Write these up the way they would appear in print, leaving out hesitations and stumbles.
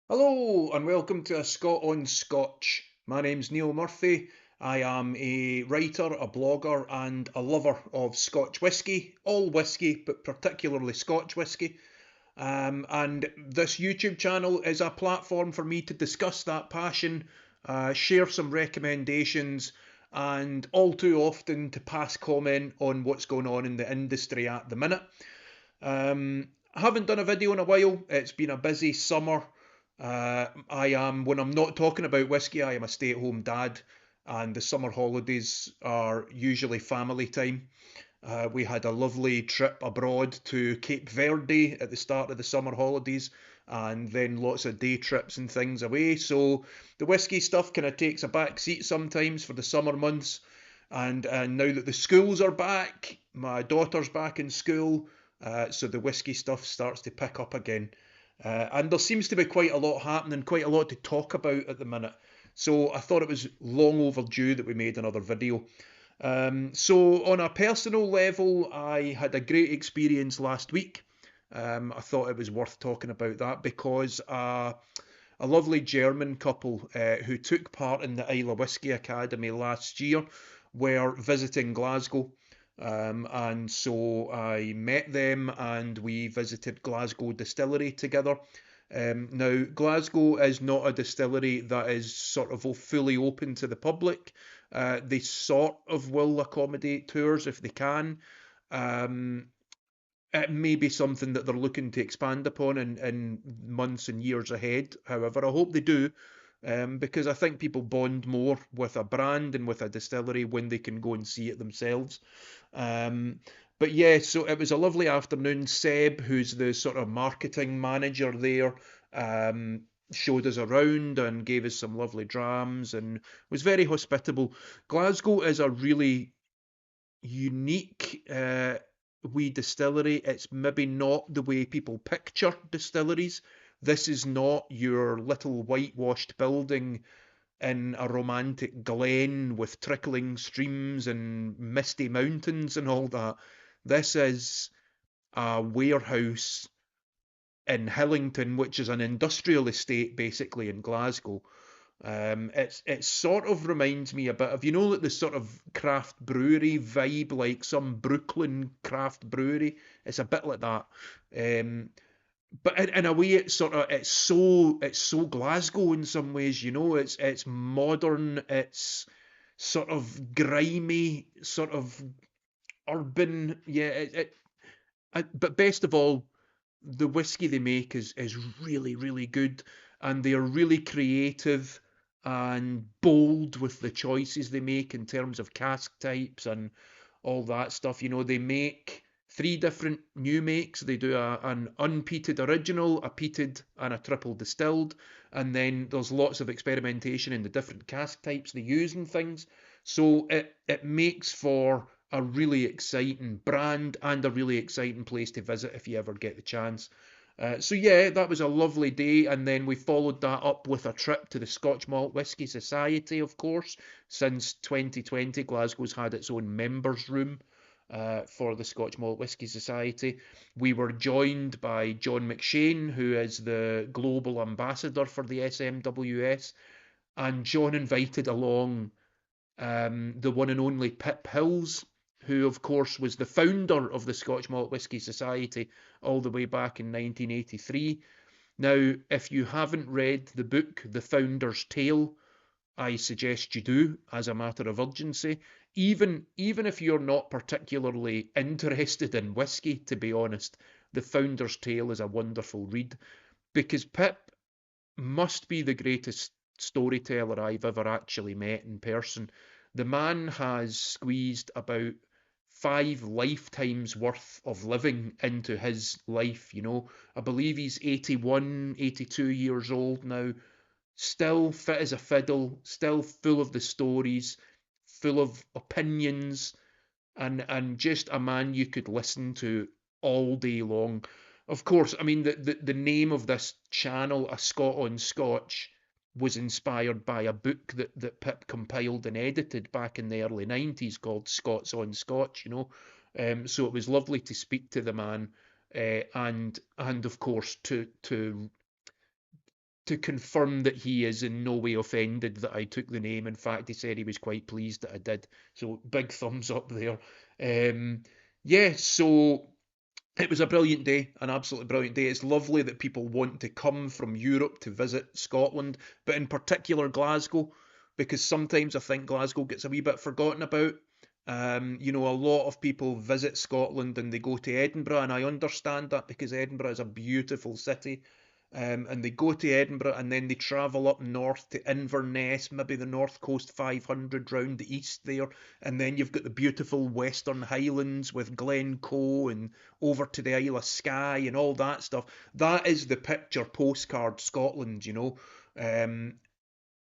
Hello and welcome to a Scot on Scotch. My name's Neill Murphy. I am a writer, a blogger, and a lover of Scotch whisky, all whisky, but particularly Scotch whisky. And this YouTube channel is a platform for me to discuss that passion, share some recommendations, and all too often to pass comment on what's going on in the industry at the minute. I haven't done a video in a while. It's been a busy summer. When I'm not talking about whiskey, I am a stay-at-home dad, and the summer holidays are usually family time. We had a lovely trip abroad to Cape Verde at the start of the summer holidays, and then lots of day trips and things away. So the whiskey stuff kind of takes a back seat sometimes for the summer months. And now that the schools are back, my daughter's back in school, so the whiskey stuff starts to pick up again. And there seems to be quite a lot happening, quite a lot to talk about at the minute. So I thought it was long overdue that we made another video. So on a personal level, I had a great experience last week. I thought it was worth talking about that because a lovely German couple who took part in the Isla Whisky Academy last year were visiting Glasgow. And so I met them and we visited Glasgow Distillery together. Now, Glasgow is not a distillery that is sort of fully open to the public. They sort of will accommodate tours if they can. Um, it may be something that they're looking to expand upon in months and years ahead. However, I hope they do, because I think people bond more with a brand and with a distillery when they can go and see it themselves. Um, but yeah, so it was a lovely afternoon. Seb, who's the sort of marketing manager there, showed us around and gave us some lovely drams and was very hospitable. Glasgow is a really unique wee distillery. It's maybe not the way people picture distilleries. This is not your little whitewashed building in a romantic glen with trickling streams and misty mountains and all that. This is a warehouse in Hillington, which is an industrial estate basically in Glasgow. It sort of reminds me a bit of, like the sort of craft brewery vibe, like some Brooklyn craft brewery. It's a bit like that. Um, but in a way, it's so Glasgow in some ways. It's modern. It's sort of grimy, sort of urban. Yeah. But best of all, the whiskey they make is really really good, and they are really creative and bold with the choices they make in terms of cask types and all that stuff. They make three different new makes. They do an unpeated original, a peated, and a triple distilled. And then there's lots of experimentation in the different cask types they use and things. So it makes for a really exciting brand and a really exciting place to visit if you ever get the chance. So yeah, that was a lovely day, and then we followed that up with a trip to the Scotch Malt Whisky Society, of course. Since 2020, Glasgow's had its own members' room for the Scotch Malt Whisky Society. We were joined by John McShane, who is the global ambassador for the SMWS, and John invited along the one and only Pip Hills, who, of course, was the founder of the Scotch Malt Whisky Society all the way back in 1983. Now, if you haven't read the book, The Founder's Tale, I suggest you do as a matter of urgency. Even if you're not particularly interested in whiskey, to be honest, The Founder's Tale is a wonderful read because Pip must be the greatest storyteller I've ever actually met in person. The man has squeezed about 5 lifetimes worth of living into his life. I believe he's 81, 82 years old now, still fit as a fiddle, still full of the stories, full of opinions, and just a man you could listen to all day long. Of course, I mean the name of this channel, A Scot on Scotch, was inspired by a book that Pip compiled and edited back in the early 90s called Scots on Scotch. So it was lovely to speak to the man, and of course to to confirm that he is in no way offended that I took the name. In fact, he said he was quite pleased that I did. So big thumbs up there. Yeah, so it was a brilliant day, an absolutely brilliant day. It's lovely that people want to come from Europe to visit Scotland, but in particular Glasgow, because sometimes I think Glasgow gets a wee bit forgotten about. A lot of people visit Scotland and they go to Edinburgh, and I understand that because Edinburgh is a beautiful city. And they go to Edinburgh and then they travel up north to Inverness, maybe the North Coast 500 round the east there, and then you've got the beautiful Western Highlands with Glencoe and over to the Isle of Skye and all that stuff. That is the picture postcard Scotland,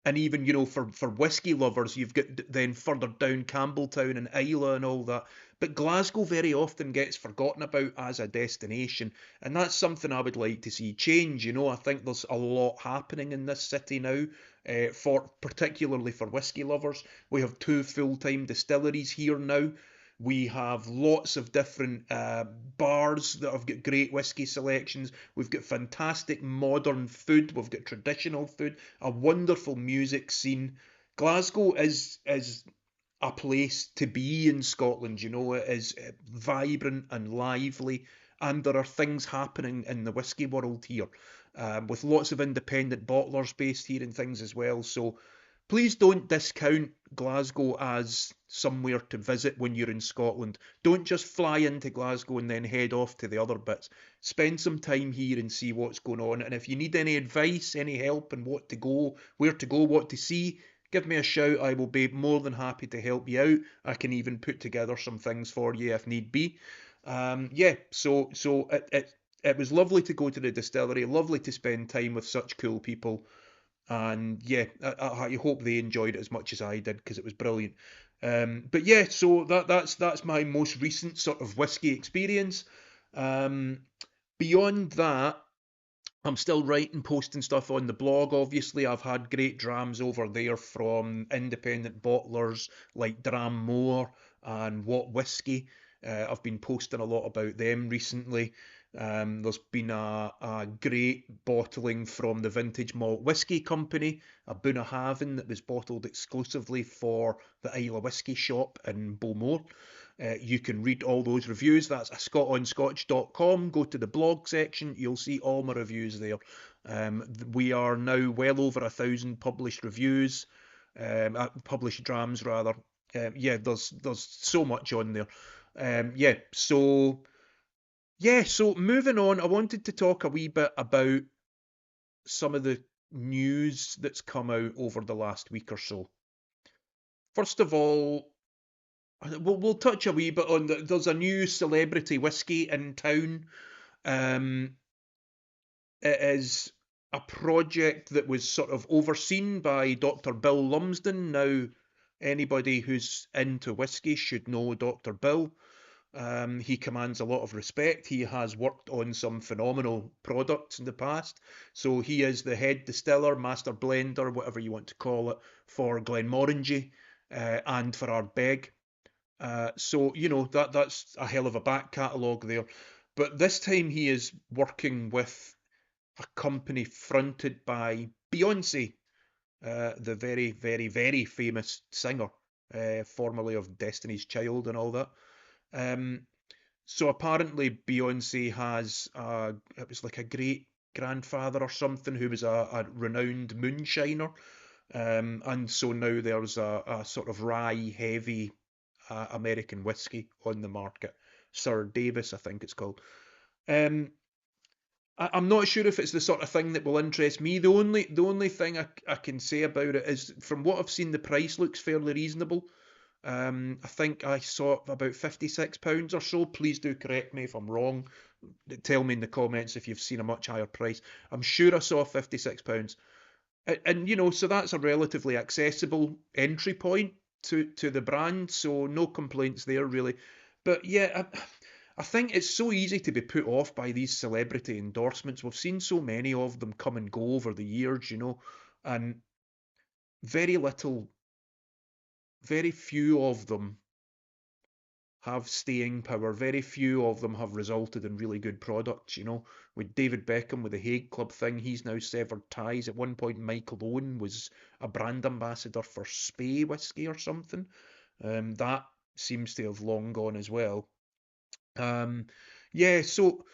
and even for whiskey lovers, you've got then further down Campbelltown and Islay and all that. But Glasgow very often gets forgotten about as a destination, and that's something I would like to see change. I think there's a lot happening in this city now, for particularly for whiskey lovers. We have two full-time distilleries here now. We have lots of different bars that have got great whiskey selections. We've got fantastic modern food. We've got traditional food. A wonderful music scene. Glasgow is a place to be in Scotland. It is vibrant and lively, and there are things happening in the whiskey world here, with lots of independent bottlers based here and things as well. So please don't discount Glasgow as somewhere to visit when you're in Scotland. Don't just fly into Glasgow and then head off to the other bits. Spend some time here and see what's going on. And if you need any advice, any help on what to go, where to go, what to see, give me a shout. I will be more than happy to help you out. I can even put together some things for you if need be. So it was lovely to go to the distillery, lovely to spend time with such cool people. And yeah, I hope they enjoyed it as much as I did because it was brilliant. But yeah, so that's my most recent sort of whiskey experience. Um, Beyond that, I'm still writing, posting stuff on the blog. Obviously, I've had great drams over there from independent bottlers like Dram and What Whisky. I've been posting a lot about them recently. There's been a great bottling from the Vintage Malt Whisky Company, a Bunnahabhain that was bottled exclusively for the Isle of Whisky shop in Bowmore. You can read all those reviews. That's scotonscotch.com. Go to the blog section. You'll see all my reviews there. We are now well over 1,000 published reviews, published drams rather. Yeah, there's so much on there. So moving on, I wanted to talk a wee bit about some of the news that's come out over the last week or so. First of all, we'll touch a wee bit on there's a new celebrity whiskey in town. Um, it is a project that was sort of overseen by Dr. Bill Lumsden. Now, anybody who's into whiskey should know Dr. Bill. He commands a lot of respect. He has worked on some phenomenal products in the past. So he is the head distiller, master blender, whatever you want to call it, for Glenmorangie and for Ardbeg. That's a hell of a back catalogue there. But this time he is working with a company fronted by Beyonce, the very, very, very famous singer, formerly of Destiny's Child and all that. So apparently Beyonce has it was like a great grandfather or something who was a renowned moonshiner. And so now there's a sort of rye heavy American whiskey on the market. Sir Davis, I think it's called. Um, I'm not sure if it's the sort of thing that will interest me. The only thing I can say about it is from what I've seen, the price looks fairly reasonable. I think I saw it about £56 or so. Please do correct me if I'm wrong. Tell me in the comments if you've seen a much higher price. I'm sure I saw £56. And so that's a relatively accessible entry point to the brand, so no complaints there really. But yeah, I think it's so easy to be put off by these celebrity endorsements. We've seen so many of them come and go over the years, and very little, very few of them have staying power. Very few of them have resulted in really good products, you know. With David Beckham with the Hague Club thing, he's now severed ties. At one point, Michael Owen was a brand ambassador for Spey Whisky or something. That seems to have long gone as well. Um, yeah, so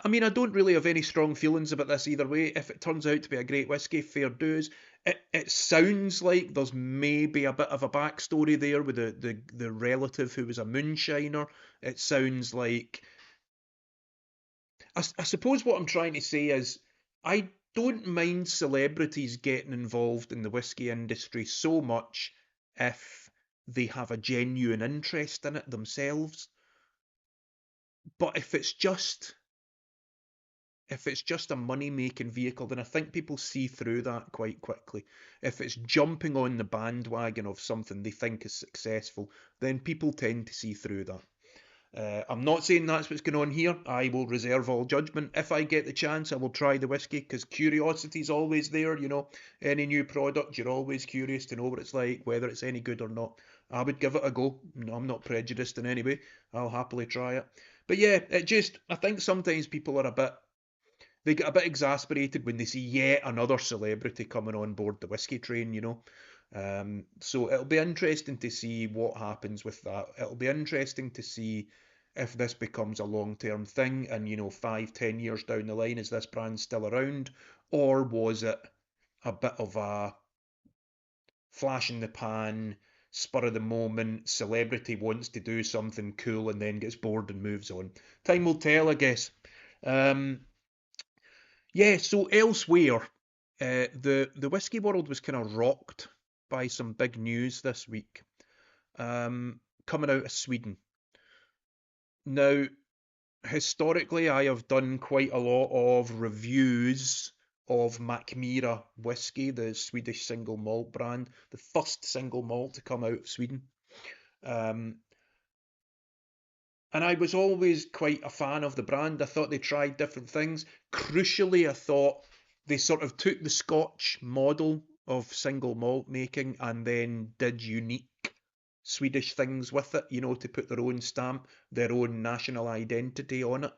I mean, I don't really have any strong feelings about this either way. If it turns out to be a great whisky, fair dues. It sounds like there's maybe a bit of a backstory there with the relative who was a moonshiner. It sounds like I suppose what I'm trying to say is I don't mind celebrities getting involved in the whisky industry so much if they have a genuine interest in it themselves. But if it's just a money making vehicle, then I think people see through that quite quickly. If it's jumping on the bandwagon of something they think is successful, then people tend to see through that. I'm not saying that's what's going on here. I will reserve all judgment. If I get the chance, I will try the whisky because curiosity's always there. You know, any new product, you're always curious to know what it's like, whether it's any good or not. I would give it a go. No, I'm not prejudiced in any way. I'll happily try it. But yeah, I think sometimes people are they get a bit exasperated when they see yet another celebrity coming on board the whisky train, you know. So it'll be interesting to see what happens with that. It'll be interesting to see if this becomes a long-term thing and, 5, 10 years down the line, is this brand still around? Or was it a bit of a flash in the pan, spur of the moment, celebrity wants to do something cool and then gets bored and moves on? Time will tell, I guess. Um, Yeah, so elsewhere, the whiskey world was kind of rocked by some big news this week, coming out of Sweden. Now, historically, I have done quite a lot of reviews of Mackmyra whiskey, the Swedish single malt brand, the first single malt to come out of Sweden. Um, and I was always quite a fan of the brand. I thought they tried different things. Crucially, I thought they sort of took the Scotch model of single malt making and then did unique Swedish things with it, to put their own stamp, their own national identity on it.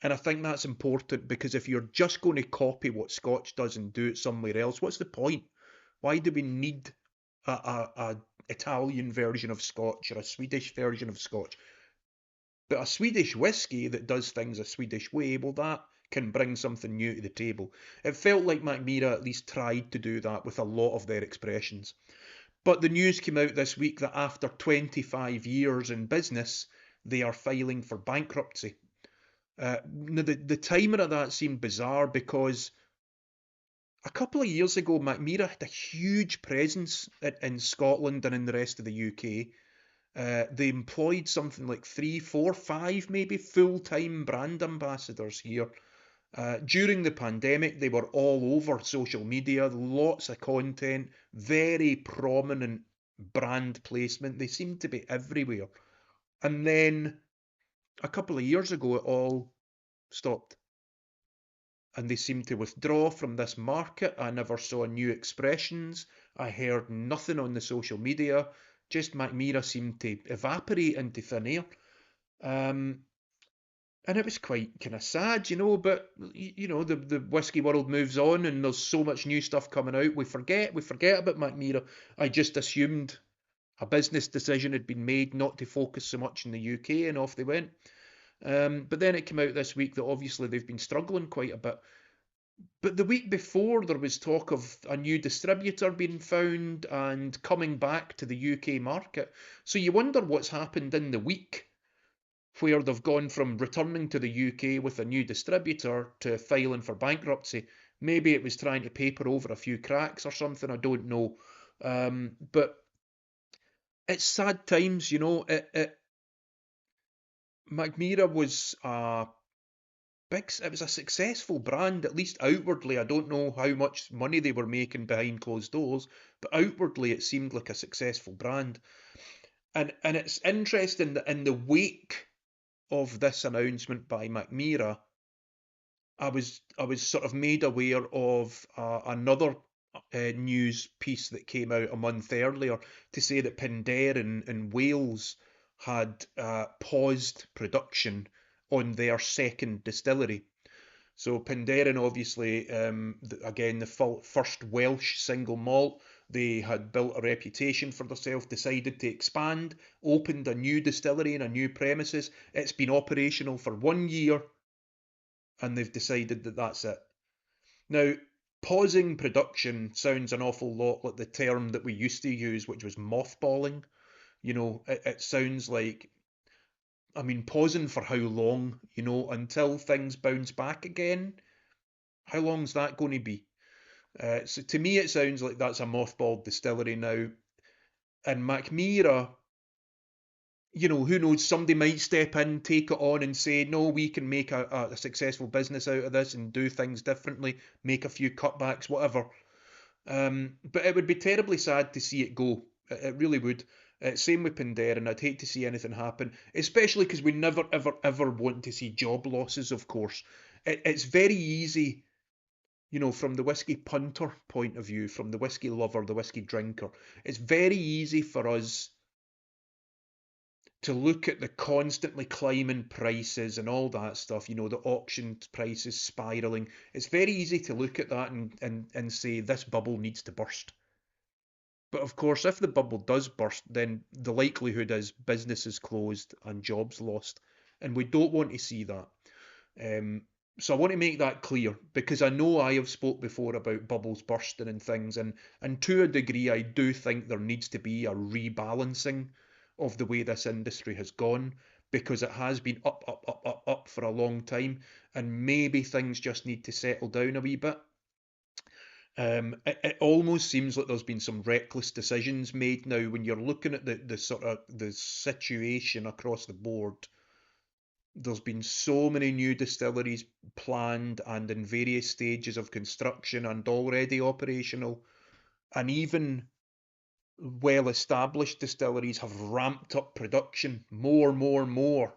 And I think that's important because if you're just going to copy what Scotch does and do it somewhere else, what's the point? Why do we need a Italian version of Scotch or a Swedish version of Scotch? But a Swedish whiskey that does things a Swedish way, well, that can bring something new to the table. It felt like Mackmyra at least tried to do that with a lot of their expressions. But the news came out this week that after 25 years in business, they are filing for bankruptcy. Now the timing of that seemed bizarre because a couple of years ago, Mackmyra had a huge presence in Scotland and in the rest of the UK. They employed something like 3, 4, 5 maybe full-time brand ambassadors here. During the pandemic, they were all over social media, lots of content, very prominent brand placement. They seemed to be everywhere. And then a couple of years ago, it all stopped. And they seemed to withdraw from this market. I never saw new expressions. I heard nothing on the social media. Just Mackmyra seemed to evaporate into thin air. Um, and it was quite kind of sad, but the whiskey world moves on and there's so much new stuff coming out. We forget about Mackmyra. I just assumed a business decision had been made not to focus so much in the UK and off they went. But then it came out this week that obviously they've been struggling quite a bit. But the week before, there was talk of a new distributor being found and coming back to the UK market. So you wonder what's happened in the week where they've gone from returning to the UK with a new distributor to filing for bankruptcy. Maybe it was trying to paper over a few cracks or something, I don't know. But it's sad times, Mackmyra was it was a successful brand, at least outwardly. I don't know how much money they were making behind closed doors, but outwardly it seemed like a successful brand. And it's interesting that in the wake of this announcement by Mackmyra, I was sort of made aware of another news piece that came out a month earlier to say that Pindair in Wales had paused production on their second distillery. So Penderyn, obviously, again, the first Welsh single malt, they had built a reputation for themselves, decided to expand, opened a new distillery in a new premises. It's been operational for 1 year, and they've decided that that's it. Now, pausing production sounds an awful lot like the term that we used to use, which was mothballing. It sounds like, I mean, pausing for how long, until things bounce back again? How long's that going to be? So to me, it sounds like that's a mothballed distillery now. And Mackmyra, who knows? Somebody might step in, take it on, and say, no, we can make a successful business out of this and do things differently, make a few cutbacks, whatever. But it would be terribly sad to see it go. It really would. Same with Pinderyn. I'd hate to see anything happen, especially because we never, ever, ever want to see job losses, of course. It's very easy, from the whiskey punter point of view, from the whiskey lover, the whiskey drinker. It's very easy for us to look at the constantly climbing prices and all that stuff, the auction prices spiraling. It's very easy to look at that and say this bubble needs to burst. But of course, if the bubble does burst, then the likelihood is businesses closed and jobs lost. And we don't want to see that. So I want to make that clear because I know I have spoke before about bubbles bursting and things, and to a degree I do think there needs to be a rebalancing of the way this industry has gone because it has been up, up, up, up, up for a long time, and maybe things just need to settle down a wee bit. It almost seems like there's been some reckless decisions made now when you're looking at the sort of the situation across the board. There's been so many new distilleries planned and in various stages of construction and already operational, and even well-established distilleries have ramped up production more, more, more.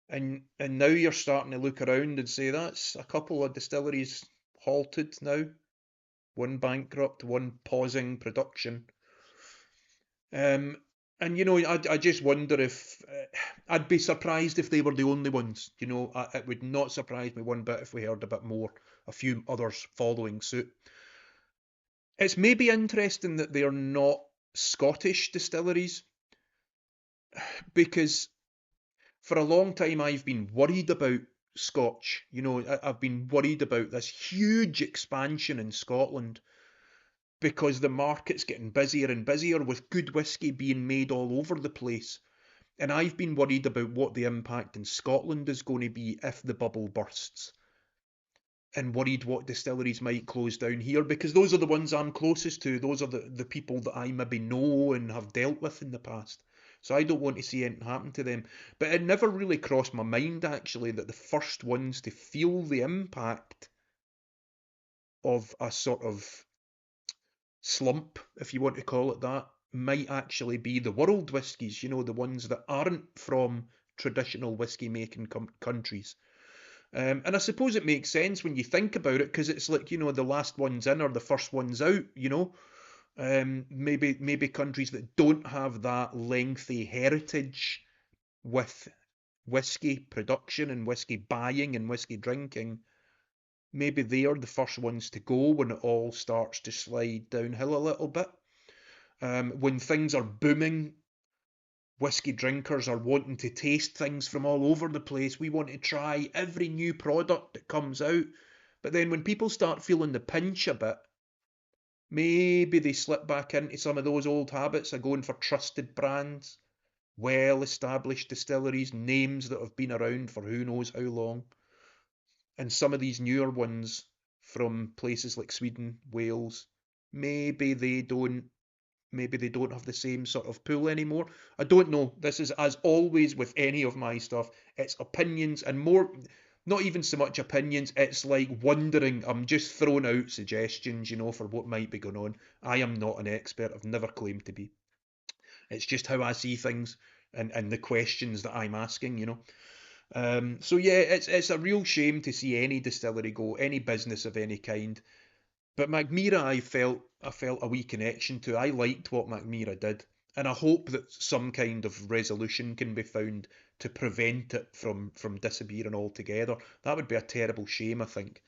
And now you're starting to look around and say that's a couple of distilleries halted now, one bankrupt, one pausing production. And I just wonder if I'd be surprised if they were the only ones. It would not surprise me one bit if we heard a bit more, a few others following suit. It's maybe interesting that they are not Scottish distilleries because for a long time I've been worried about Scotch. I've been worried about this huge expansion in Scotland because the market's getting busier and busier with good whiskey being made all over the place. And I've been worried about what the impact in Scotland is going to be if the bubble bursts. And worried what distilleries might close down here because those are the ones I'm closest to. Those are the people that I maybe know and have dealt with in the past. So I don't want to see anything happen to them. But it never really crossed my mind actually that the first ones to feel the impact of a sort of slump, if you want to call it that, might actually be the world whiskies, the ones that aren't from traditional whiskey making countries. And I suppose it makes sense when you think about it because it's like, the last ones in are the first ones out, maybe countries that don't have that lengthy heritage with whiskey production and whiskey buying and whiskey drinking. Maybe they are the first ones to go when it all starts to slide downhill a little bit. When things are booming, whiskey drinkers are wanting to taste things from all over the place. We want to try every new product that comes out. But then when people start feeling the pinch a bit, maybe they slip back into some of those old habits of going for trusted brands, well-established distilleries, names that have been around for who knows how long. And some of these newer ones from places like Sweden, Wales, maybe they don't have the same sort of pull anymore. I don't know. This is, as always with any of my stuff, it's opinions and more, not even so much opinions, it's like wondering. I'm just throwing out suggestions, for what might be going on. I am not an expert. I've never claimed to be. It's just how I see things and the questions that I'm asking. So yeah, it's a real shame to see any distillery go, any business of any kind. But Mackmyra, I felt a wee connection to. I liked what Mackmyra did, and I hope that some kind of resolution can be found to prevent it from disappearing altogether. That would be a terrible shame, I think.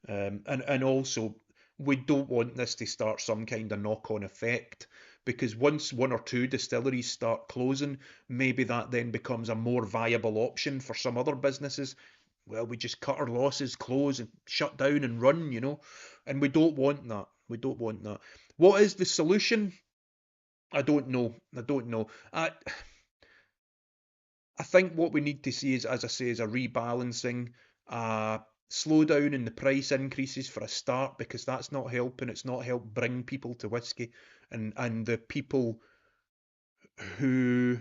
And also, we don't want this to start some kind of knock-on effect, because once one or two distilleries start closing, maybe that then becomes a more viable option for some other businesses. Well, we just cut our losses, close and shut down and run. And we don't want that. We don't want that. What is the solution? I don't know. I don't know. I think what we need to see is, as I say, is a rebalancing, a slowdown in the price increases for a start, because that's not helping. It's not helped bring people to whisky, and the people who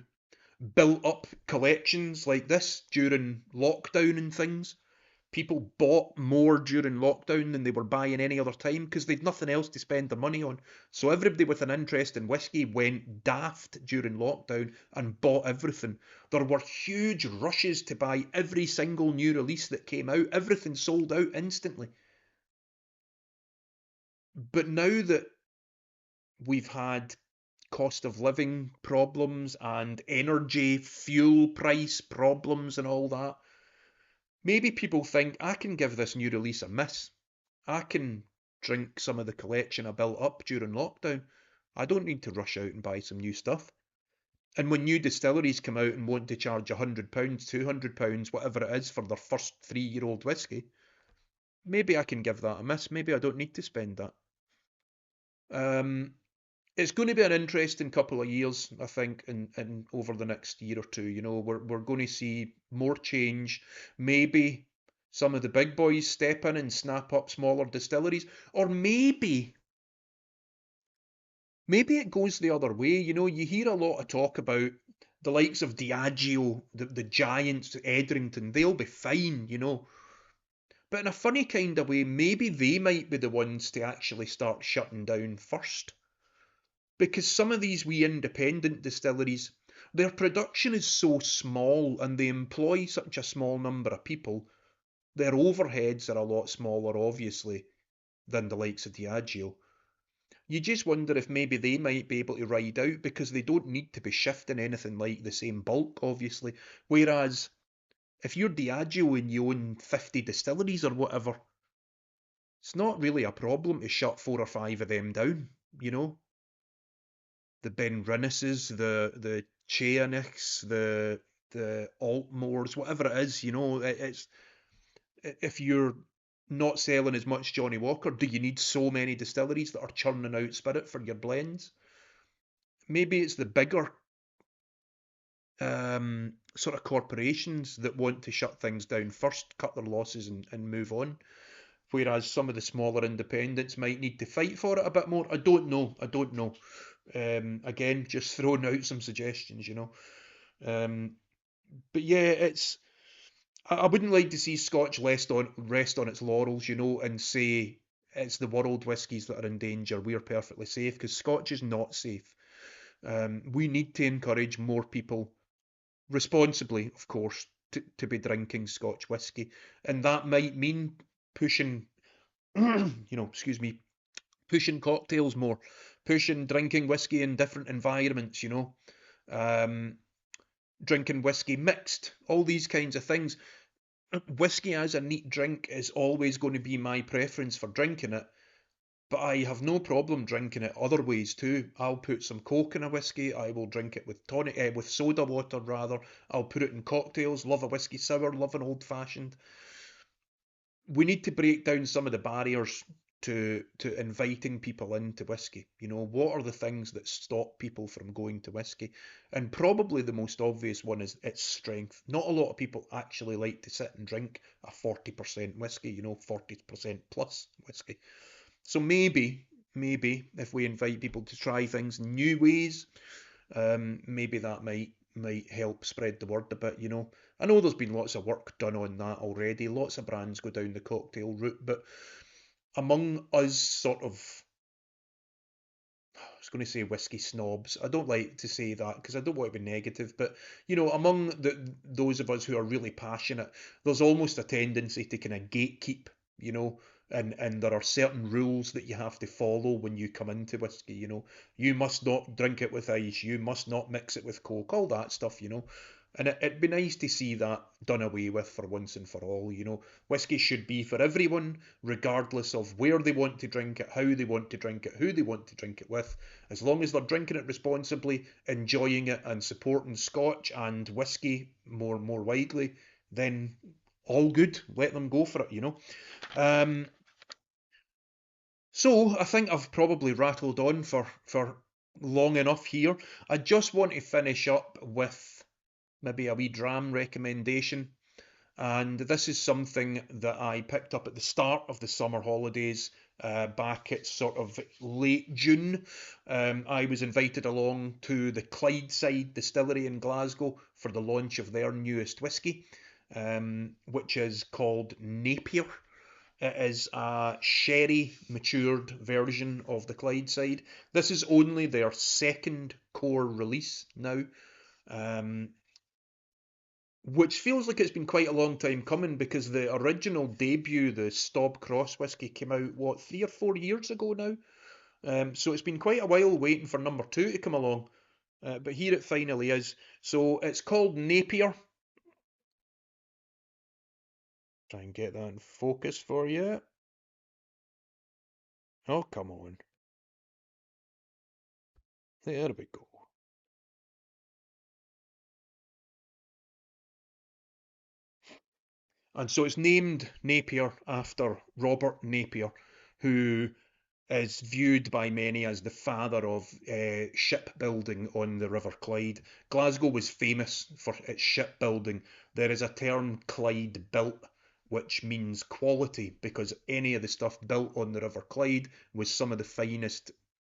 built up collections like this during lockdown and things. People bought more during lockdown than they were buying any other time because they'd nothing else to spend their money on. So everybody with an interest in whisky went daft during lockdown and bought everything. There were huge rushes to buy every single new release that came out. Everything sold out instantly. But now that we've had cost of living problems and energy, fuel price problems and all that, maybe people think, I can give this new release a miss. I can drink some of the collection I built up during lockdown. I don't need to rush out and buy some new stuff. And when new distilleries come out and want to charge £100, £200, whatever it is, for their first 3-year-old whisky, maybe I can give that a miss. Maybe I don't need to spend that. Um, it's going to be an interesting couple of years, I think, in over the next year or two. We're going to see more change. Maybe some of the big boys step in and snap up smaller distilleries, or maybe it goes the other way. You hear a lot of talk about the likes of Diageo, the giants, Edrington. They'll be fine. But in a funny kind of way, maybe they might be the ones to actually start shutting down first. Because some of these wee independent distilleries, their production is so small and they employ such a small number of people, their overheads are a lot smaller, obviously, than the likes of Diageo. You just wonder if maybe they might be able to ride out, because they don't need to be shifting anything like the same bulk, obviously. Whereas if you're Diageo and you own 50 distilleries or whatever, it's not really a problem to shut 4 or 5 of them down, you know? The Ben Rinnes's, the Cheanichs, the Altmores, whatever it is, it's if you're not selling as much Johnny Walker, do you need so many distilleries that are churning out spirit for your blends? Maybe it's the bigger sort of corporations that want to shut things down first, cut their losses and move on. Whereas some of the smaller independents might need to fight for it a bit more. I don't know. I don't know. Again, just throwing out some suggestions. Um, but yeah, I wouldn't like to see Scotch rest on its laurels, and say it's the world whiskies that are in danger. We're perfectly safe, because Scotch is not safe. We need to encourage more people, responsibly, of course, to be drinking Scotch whisky, and that might mean pushing, excuse me, pushing cocktails more, pushing drinking whisky in different environments, um, drinking whisky mixed, all these kinds of things. Whisky as a neat drink is always going to be my preference for drinking it, but I have no problem drinking it other ways too. I'll put some Coke in a whisky. I will drink it with with soda water rather. I'll put it in cocktails. Love a whisky sour. Love an old fashioned. We need to break down some of the barriers to inviting people into whisky. What are the things that stop people from going to whisky? And probably the most obvious one is its strength. Not a lot of people actually like to sit and drink a 40% whisky, 40% plus whisky. So maybe if we invite people to try things in new ways, maybe that might help spread the word a bit. I know there's been lots of work done on that already. Lots of brands go down the cocktail route, but among us sort of, I was going to say whiskey snobs. I don't like to say that because I don't want to be negative, but among those of us who are really passionate, there's almost a tendency to kind of gatekeep, you know, and there are certain rules that you have to follow when you come into whiskey. You must not drink it with ice, you must not mix it with Coke, all that stuff. And it'd be nice to see that done away with for once and for all. Whiskey should be for everyone, regardless of where they want to drink it, how they want to drink it, who they want to drink it with. As long as they're drinking it responsibly, enjoying it, and supporting Scotch and whiskey more widely, then all good. Let them go for it. Um, so I think I've probably rattled on for long enough here. I just want to finish up with maybe a wee Dram recommendation. And this is something that I picked up at the start of the summer holidays, back at sort of late June. I was invited along to the Clydeside Distillery in Glasgow for the launch of their newest whisky, which is called Napier. It is a sherry matured version of the Clydeside. This is only their second core release now. Um, which feels like it's been quite a long time coming because the original debut, the Stob Cross whisky, came out, what, 3 or 4 years ago now? So it's been quite a while waiting for number two to come along. But here it finally is. So it's called Napier. Try and get that in focus for you. Oh, come on. There we go. And so it's named Napier after Robert Napier, who is viewed by many as the father of shipbuilding on the River Clyde. Glasgow was famous for its shipbuilding. There is a term, Clyde built, which means quality, because any of the stuff built on the River Clyde was some of the finest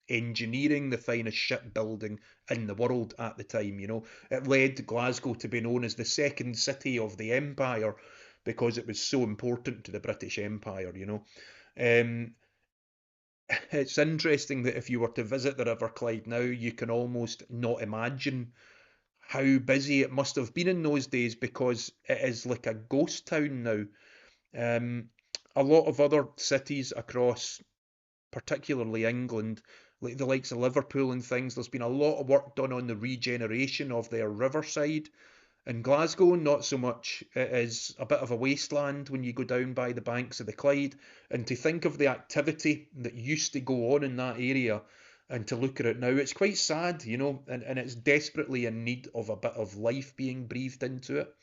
engineering, the finest shipbuilding in the world at the time. It led Glasgow to be known as the second city of the empire because it was so important to the British Empire. It's interesting that if you were to visit the River Clyde now, you can almost not imagine how busy it must have been in those days because it is like a ghost town now. Um, a lot of other cities across, particularly England, like the likes of Liverpool and things, there's been a lot of work done on the regeneration of their riverside. In Glasgow, not so much. It is a bit of a wasteland when you go down by the banks of the Clyde. And to think of the activity that used to go on in that area and to look at it now, it's quite sad, and it's desperately in need of a bit of life being breathed into it.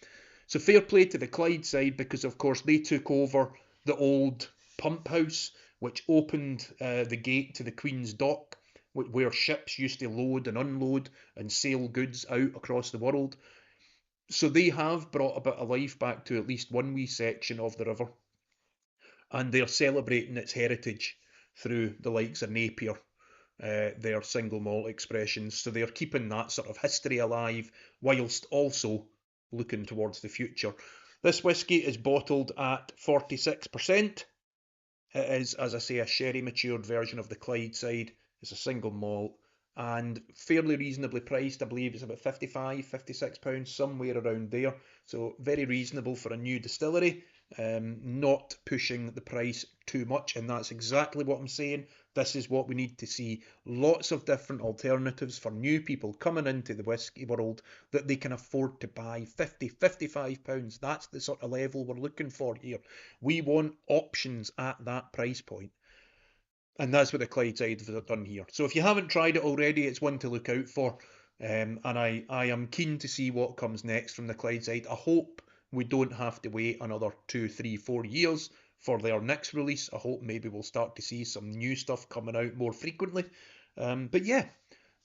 So fair play to the Clyde side because, of course, they took over the old pump house, which opened the gate to the Queen's Dock, where ships used to load and unload and sail goods out across the world. So they have brought a bit of life back to at least one wee section of the river, and they're celebrating its heritage through the likes of Napier, their single malt expressions. So they're keeping that sort of history alive whilst also looking towards the future. This whisky is bottled at 46%. It is, as I say, a sherry matured version of the Clydeside. It's a single malt and fairly reasonably priced. I believe it's about 55, £56, somewhere around there. So very reasonable for a new distillery, not pushing the price too much. And that's exactly what I'm saying. This is what we need to see. Lots of different alternatives for new people coming into the whisky world that they can afford to buy. 50, £55. That's the sort of level we're looking for here. We want options at that price point. And that's what the Clydeside have done here. So if you haven't tried it already, it's one to look out for. And I am keen to see what comes next from the Clydeside. I hope we don't have to wait another 2, 3, 4 years for their next release. I hope maybe we'll start to see some new stuff coming out more frequently. But yeah,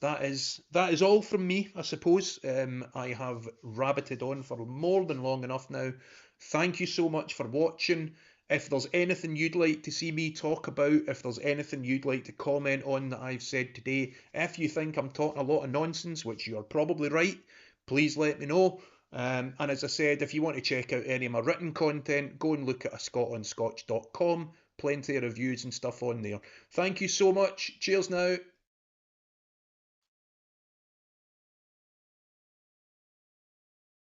that is all from me, I suppose. I have rabbited on for more than long enough now. Thank you so much for watching. If there's anything you'd like to see me talk about, if there's anything you'd like to comment on that I've said today, if you think I'm talking a lot of nonsense, which you're probably right, please let me know. And as I said, if you want to check out any of my written content, go and look at scotonscotch.com. Plenty of reviews and stuff on there. Thank you so much. Cheers now.